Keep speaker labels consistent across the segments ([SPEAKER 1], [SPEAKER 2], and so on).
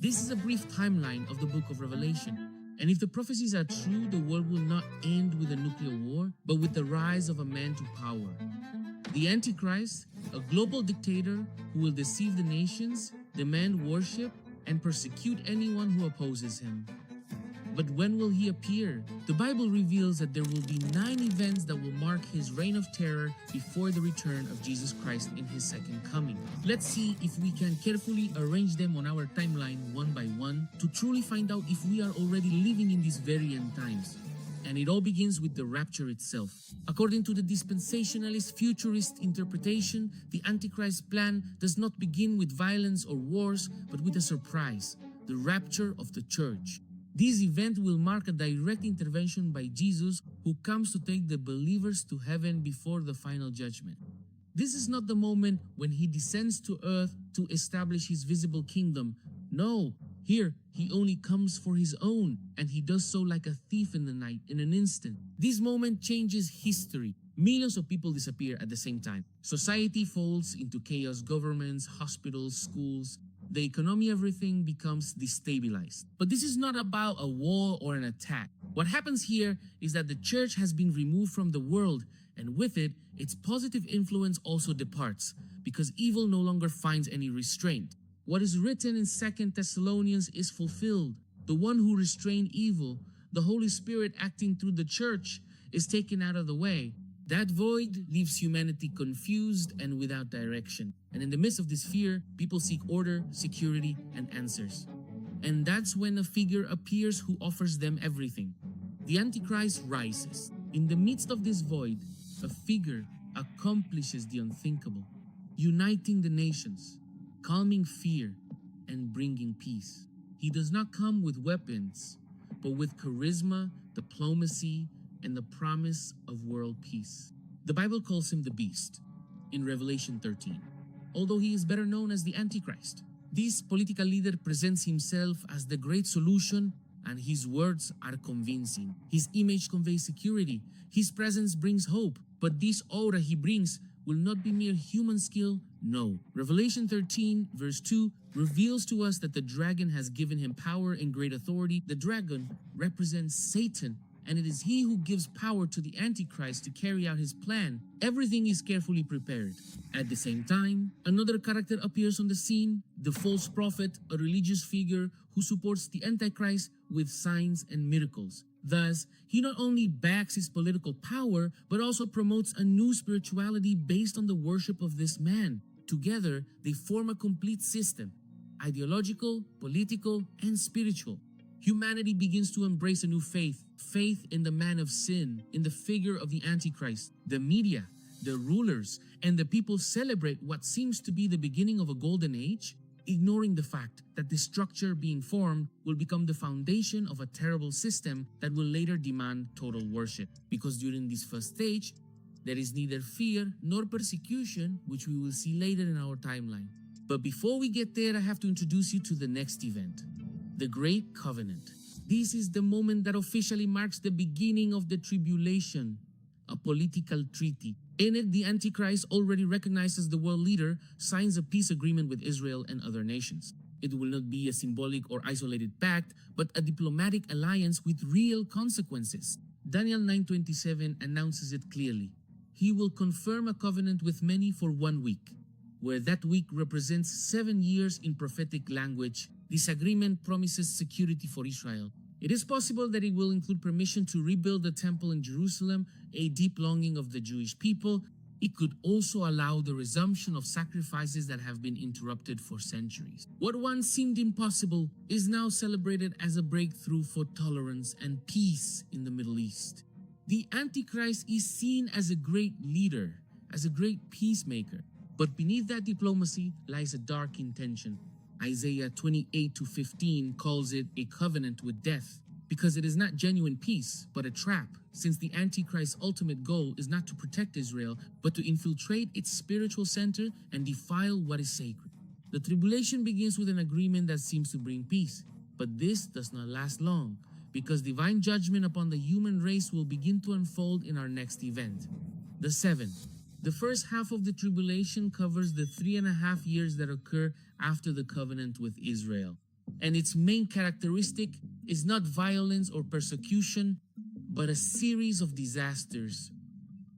[SPEAKER 1] This is a brief timeline of the book of Revelation. And if the prophecies are true, the world will not end with a nuclear war, but with the rise of a man to power. The Antichrist, a global dictator who will deceive the nations, demand worship, and persecute anyone who opposes him. But when will he appear? The Bible reveals that there will be 9 events that will mark his reign of terror before the return of Jesus Christ in his second coming. Let's see if we can carefully arrange them on our timeline one by one to truly find out if we are already living in these very end times. And it all begins with the rapture itself. According to the dispensationalist futurist interpretation, the Antichrist plan does not begin with violence or wars, but with a surprise, the rapture of the church. This event will mark a direct intervention by Jesus, who comes to take the believers to heaven before the final judgment. This is not the moment when he descends to earth to establish his visible kingdom. No, here he only comes for his own, and he does so like a thief in the night in an instant. This moment changes history. Millions of people disappear at the same time. Society falls into chaos, governments, hospitals, schools. The economy, everything becomes destabilized. But this is not about a war or an attack. What happens here is that the church has been removed from the world, and with it, its positive influence also departs, because evil no longer finds any restraint. What is written in 2 Thessalonians is fulfilled. The one who restrained evil, the Holy Spirit acting through the church, is taken out of the way. That void leaves humanity confused and without direction. And in the midst of this fear, people seek order, security, and answers. And that's when a figure appears who offers them everything. The Antichrist rises. In the midst of this void, a figure accomplishes the unthinkable, uniting the nations, calming fear, and bringing peace. He does not come with weapons, but with charisma, diplomacy, and the promise of world peace. The Bible calls him the beast in Revelation 13, although he is better known as the Antichrist. This political leader presents himself as the great solution, and his words are convincing. His image conveys security. His presence brings hope. But this aura he brings will not be mere human skill. No. Revelation 13 verse 2 reveals to us that the dragon has given him power and great authority. The dragon represents Satan, and it is he who gives power to the Antichrist to carry out his plan. Everything is carefully prepared. At the same time, another character appears on the scene, the false prophet, a religious figure who supports the Antichrist with signs and miracles. Thus, he not only backs his political power, but also promotes a new spirituality based on the worship of this man. Together, they form a complete system, ideological, political, and spiritual. Humanity begins to embrace a new faith in the man of sin, in the figure of the Antichrist. The media, the rulers, and the people celebrate what seems to be the beginning of a golden age, ignoring the fact that the structure being formed will become the foundation of a terrible system that will later demand total worship. Because during this first stage, there is neither fear nor persecution, which we will see later in our timeline. But before we get there, I have to introduce you to the next event. The Great Covenant. This is the moment that officially marks the beginning of the tribulation, a political treaty. In it, the Antichrist, already recognized as the world leader, signs a peace agreement with Israel and other nations. It will not be a symbolic or isolated pact, but a diplomatic alliance with real consequences. Daniel 9:27 announces it clearly. He will confirm a covenant with many for 1 week, where that week represents 7 years in prophetic language. This agreement promises security for Israel. It is possible that it will include permission to rebuild the temple in Jerusalem, a deep longing of the Jewish people. It could also allow the resumption of sacrifices that have been interrupted for centuries. What once seemed impossible is now celebrated as a breakthrough for tolerance and peace in the Middle East. The Antichrist is seen as a great leader, as a great peacemaker. But beneath that diplomacy lies a dark intention. Isaiah 28:15 calls it a covenant with death, because it is not genuine peace, but a trap, since the Antichrist's ultimate goal is not to protect Israel, but to infiltrate its spiritual center and defile what is sacred. The tribulation begins with an agreement that seems to bring peace, but this does not last long, because divine judgment upon the human race will begin to unfold in our next event. The 7. The first half of the tribulation covers the 3.5 years that occur after the covenant with Israel. and its main characteristic is not violence or persecution, but a series of disasters.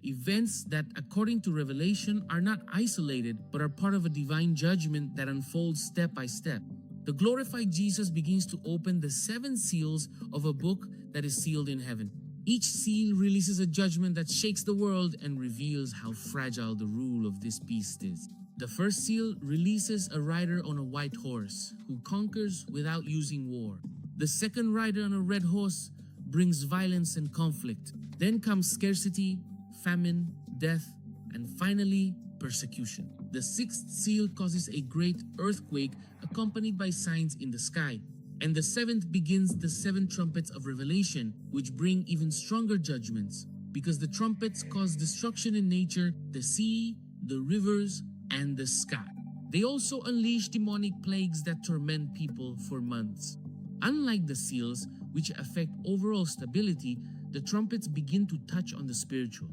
[SPEAKER 1] Events that, according to Revelation, are not isolated, but are part of a divine judgment that unfolds step by step. The glorified Jesus begins to open the 7 seals of a book that is sealed in heaven. Each seal releases a judgment that shakes the world and reveals how fragile the rule of this beast is. The first seal releases a rider on a white horse who conquers without using war. The second rider on a red horse brings violence and conflict. Then comes scarcity, famine, death, and finally, persecution. The sixth seal causes a great earthquake accompanied by signs in the sky. And the seventh begins the 7 trumpets of Revelation, which bring even stronger judgments, because the trumpets cause destruction in nature, the sea, the rivers, and the sky. They also unleash demonic plagues that torment people for months. Unlike the seals, which affect overall stability, the trumpets begin to touch on the spiritual.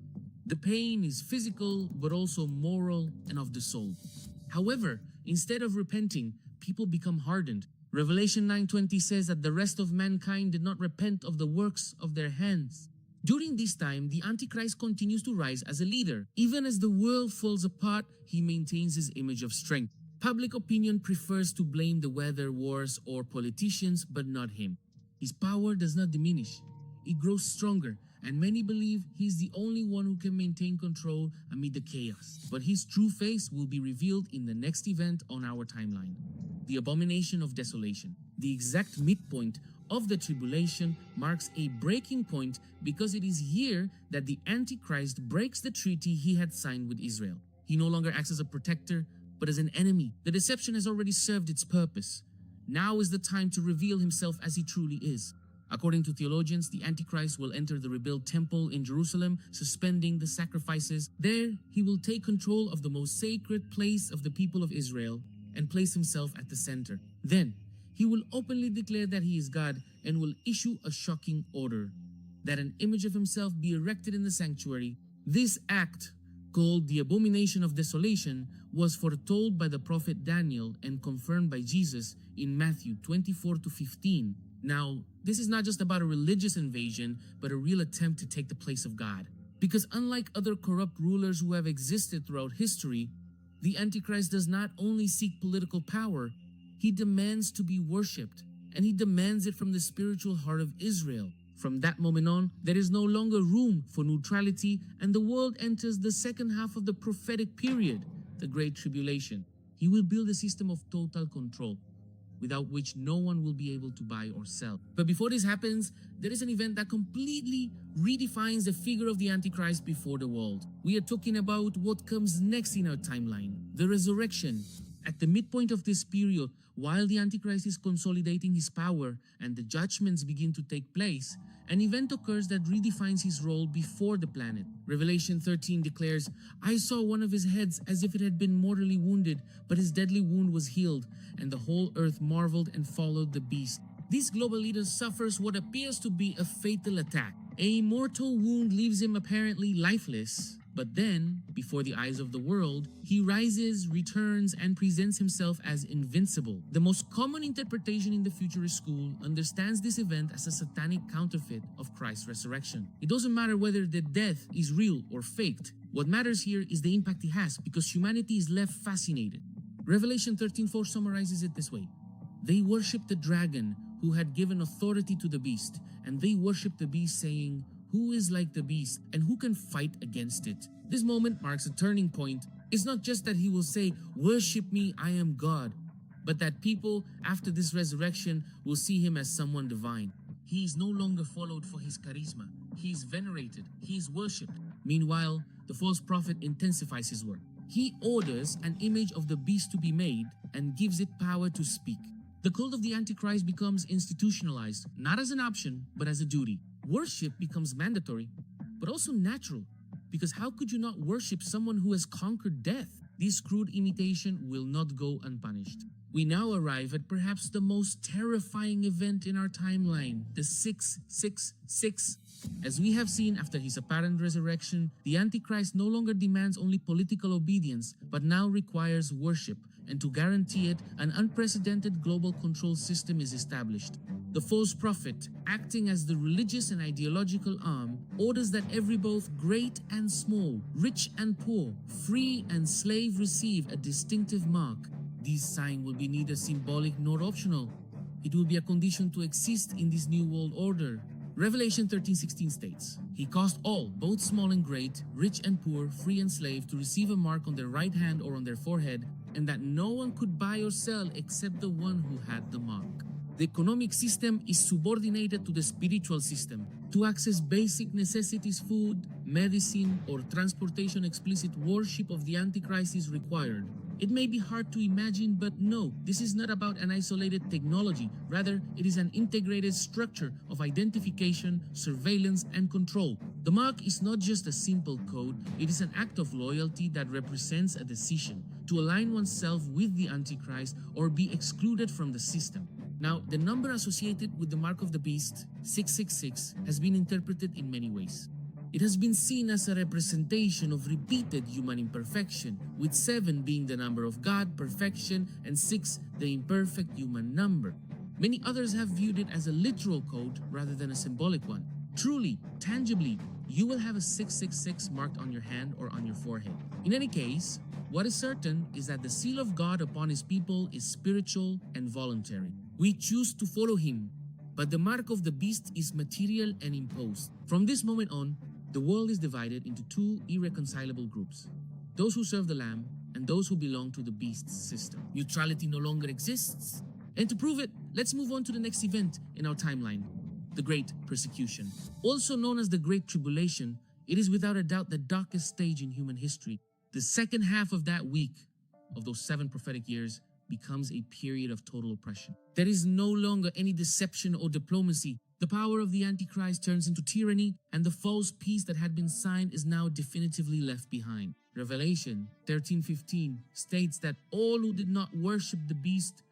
[SPEAKER 1] The pain is physical, but also moral and of the soul. However, instead of repenting, people become hardened. Revelation 9:20 says that the rest of mankind did not repent of the works of their hands. During this time, the Antichrist continues to rise as a leader. Even as the world falls apart, he maintains his image of strength. Public opinion prefers to blame the weather, wars, or politicians, but not him. His power does not diminish. It grows stronger, and many believe he's the only one who can maintain control amid the chaos. But his true face will be revealed in the next event on our timeline. The abomination of desolation. The exact midpoint of the tribulation marks a breaking point because it is here that the Antichrist breaks the treaty he had signed with Israel. He no longer acts as a protector, but as an enemy. The deception has already served its purpose. Now is the time to reveal himself as he truly is. According to theologians, the Antichrist will enter the rebuilt temple in Jerusalem, suspending the sacrifices. There, he will take control of the most sacred place of the people of Israel and place himself at the center. Then, he will openly declare that he is God and will issue a shocking order that an image of himself be erected in the sanctuary. This act, called the abomination of desolation, was foretold by the prophet Daniel and confirmed by Jesus in Matthew 24-15. Now, this is not just about a religious invasion, but a real attempt to take the place of God. Because unlike other corrupt rulers who have existed throughout history, the Antichrist does not only seek political power, he demands to be worshipped, and he demands it from the spiritual heart of Israel. From that moment on, there is no longer room for neutrality, and the world enters the second half of the prophetic period, the Great Tribulation. He will build a system of total control, without which no one will be able to buy or sell. But before this happens, there is an event that completely redefines the figure of the Antichrist before the world. We are talking about what comes next in our timeline, the resurrection. At the midpoint of this period, while the Antichrist is consolidating his power and the judgments begin to take place, an event occurs that redefines his role before the planet. Revelation 13 declares, "I saw one of his heads as if it had been mortally wounded, but his deadly wound was healed, and the whole earth marveled and followed the beast." This global leader suffers what appears to be a fatal attack. A mortal wound leaves him apparently lifeless. But then, before the eyes of the world, he rises, returns, and presents himself as invincible. The most common interpretation in the futurist school understands this event as a satanic counterfeit of Christ's resurrection. It doesn't matter whether the death is real or faked. What matters here is the impact it has, because humanity is left fascinated. Revelation 13:4 summarizes it this way. They worshiped the dragon who had given authority to the beast, and they worshiped the beast, saying, "Who is like the beast, and who can fight against it?" This moment marks a turning point. It's not just that he will say, "Worship me, I am God," but that people, after this resurrection, will see him as someone divine. He is no longer followed for his charisma. He is venerated. He is worshipped. Meanwhile, the false prophet intensifies his work. He orders an image of the beast to be made and gives it power to speak. The cult of the Antichrist becomes institutionalized, not as an option, but as a duty. Worship becomes mandatory, but also natural, because how could you not worship someone who has conquered death? this crude imitation will not go unpunished. We now arrive at perhaps the most terrifying event in our timeline, the 666. As we have seen after his apparent resurrection, the Antichrist no longer demands only political obedience, but now requires worship, and to guarantee it, an unprecedented global control system is established. The false prophet, acting as the religious and ideological arm, orders that every both great and small, rich and poor, free and slave receive a distinctive mark. This sign will be neither symbolic nor optional. It will be a condition to exist in this new world order. Revelation 13:16 states, "He caused all, both small and great, rich and poor, free and slave, to receive a mark on their right hand or on their forehead, and that no one could buy or sell except the one who had the mark." The economic system is subordinated to the spiritual system. To access basic necessities, food, medicine, or transportation, explicit worship of the Antichrist is required. It may be hard to imagine, but no, this is not about an isolated technology. Rather, it is an integrated structure of identification, surveillance, and control. The mark is not just a simple code, it is an act of loyalty that represents a decision to align oneself with the Antichrist or be excluded from the system. Now, the number associated with the mark of the beast, 666, has been interpreted in many ways. It has been seen as a representation of repeated human imperfection, with 7 being the number of God, perfection, and 6 the imperfect human number. Many others have viewed it as a literal code rather than a symbolic one. Truly, tangibly, you will have a 666 marked on your hand or on your forehead. In any case, what is certain is that the seal of God upon his people is spiritual and voluntary. We choose to follow him, but the mark of the beast is material and imposed. From this moment on, the world is divided into 2 irreconcilable groups: those who serve the Lamb and those who belong to the beast's system. Neutrality no longer exists. And to prove it, let's move on to the next event in our timeline, the Great Persecution. Also known as the Great Tribulation, it is without a doubt the darkest stage in human history. The second half of that week, of those 7 prophetic years, becomes a period of total oppression. There is no longer any deception or diplomacy. The power of the Antichrist turns into tyranny, and the false peace that had been signed is now definitively left behind. Revelation 13:15 states that all who did not worship the beast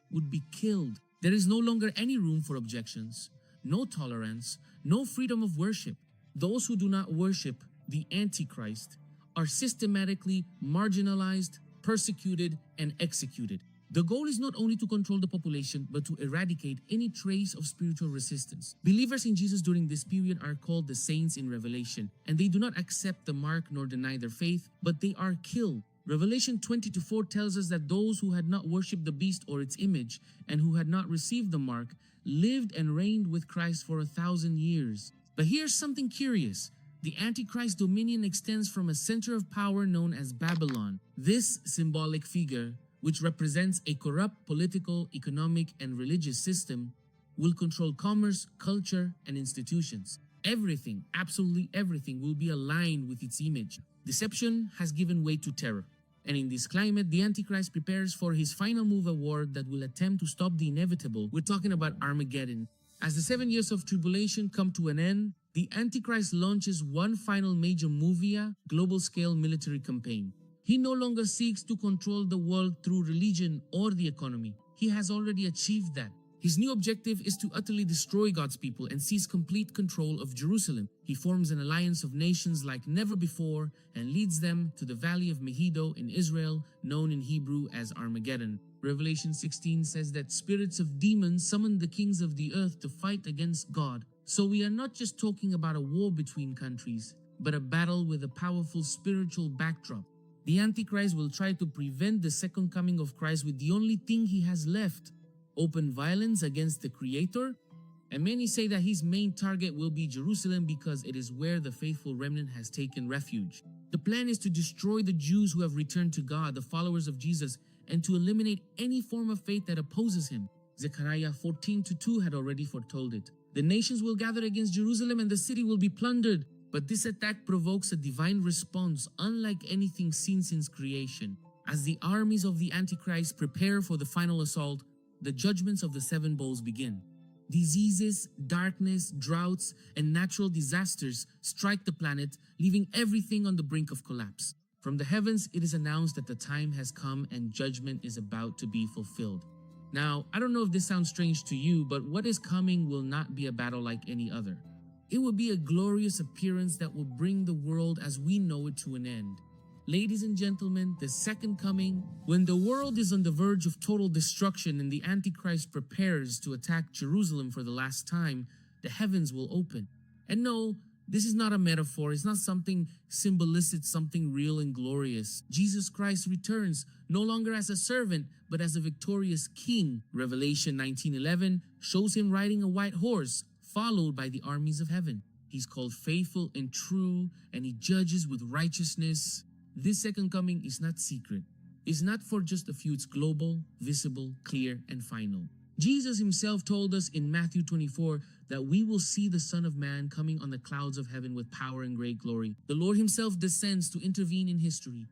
[SPEAKER 1] would be killed. There is no longer any room for objections, no tolerance, no freedom of worship. Those who do not worship the Antichrist are systematically marginalized, persecuted, and executed. The goal is not only to control the population, but to eradicate any trace of spiritual resistance. Believers in Jesus during this period are called the saints in Revelation, and they do not accept the mark nor deny their faith, but they are killed. Revelation 20:4 tells us that those who had not worshipped the beast or its image, and who had not received the mark, lived and reigned with Christ for 1,000 years. But here's something curious. The Antichrist dominion extends from a center of power known as Babylon. This symbolic figure, which represents a corrupt political, economic, and religious system, will control commerce, culture, and institutions. Everything, absolutely everything, will be aligned with its image. Deception has given way to terror. And in this climate, the Antichrist prepares for his final move, a war that will attempt to stop the inevitable. We're talking about Armageddon. As the 7 years of tribulation come to an end, the Antichrist launches one final major movia, global-scale military campaign. He no longer seeks to control the world through religion or the economy. He has already achieved that. His new objective is to utterly destroy God's people and seize complete control of Jerusalem. He forms an alliance of nations like never before and leads them to the valley of Megiddo in Israel, known in Hebrew as Armageddon. Revelation 16 says that spirits of demons summon the kings of the earth to fight against God. So we are not just talking about a war between countries, but a battle with a powerful spiritual backdrop. The Antichrist will try to prevent the second coming of Christ with the only thing he has left: open violence against the Creator. And many say that his main target will be Jerusalem because it is where the faithful remnant has taken refuge. The plan is to destroy the Jews who have returned to God, the followers of Jesus, and to eliminate any form of faith that opposes him. Zechariah 14:2 had already foretold it. The nations will gather against Jerusalem and the city will be plundered. But this attack provokes a divine response unlike anything seen since creation. As the armies of the Antichrist prepare for the final assault, the judgments of the 7 bowls begin. Diseases, darkness, droughts, and natural disasters strike the planet, leaving everything on the brink of collapse. From the heavens, it is announced that the time has come and judgment is about to be fulfilled. Now, I don't know if this sounds strange to you, but what is coming will not be a battle like any other. It will be a glorious appearance that will bring the world as we know it to an end. Ladies and gentlemen, the second coming, when the world is on the verge of total destruction and the Antichrist prepares to attack Jerusalem for the last time, the heavens will open. And no, this is not a metaphor. It's not something symbolistic, it's something real and glorious. Jesus Christ returns, no longer as a servant, but as a victorious king. Revelation 19:11 shows him riding a white horse, followed by the armies of heaven. He's called faithful and true, and he judges with righteousness. This second coming is not secret. It's not for just a few. It's global, visible, clear, and final. Jesus himself told us in Matthew 24 that we will see the Son of Man coming on the clouds of heaven with power and great glory. The Lord himself descends to intervene in history,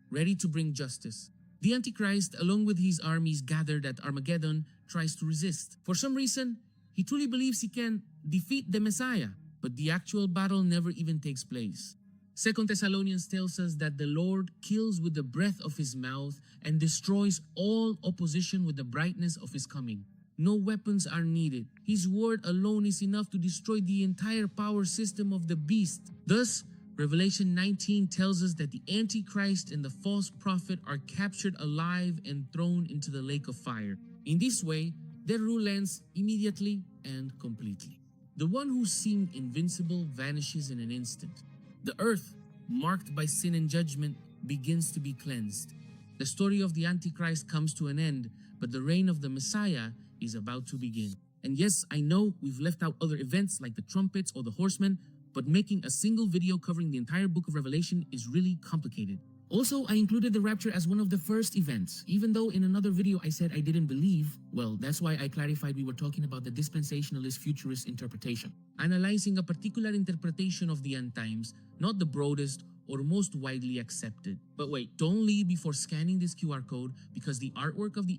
[SPEAKER 1] ready to bring justice. The Antichrist, along with his armies gathered at Armageddon, tries to resist. For some reason, he truly believes he can defeat the Messiah, but the actual battle never even takes place. 2 Thessalonians tells us that the Lord kills with the breath of his mouth and destroys all opposition with the brightness of his coming. No weapons are needed. His word alone is enough to destroy the entire power system of the beast. Thus, Revelation 19 tells us that the Antichrist and the false prophet are captured alive and thrown into the lake of fire. In this way, their rule ends immediately and completely. The one who seemed invincible vanishes in an instant. The earth, marked by sin and judgment, begins to be cleansed. The story of the Antichrist comes to an end, but the reign of the Messiah is about to begin. And yes, I know we've left out other events like the trumpets or the horsemen, but making a single video covering the entire book of Revelation is really complicated. Also, I included the rapture as one of the first events, even though in another video I said I didn't believe. Well, that's why I clarified we were talking about the dispensationalist futurist interpretation, analyzing a particular interpretation of the end times, not the broadest or most widely accepted. But wait, don't leave before scanning this QR code because the artwork of the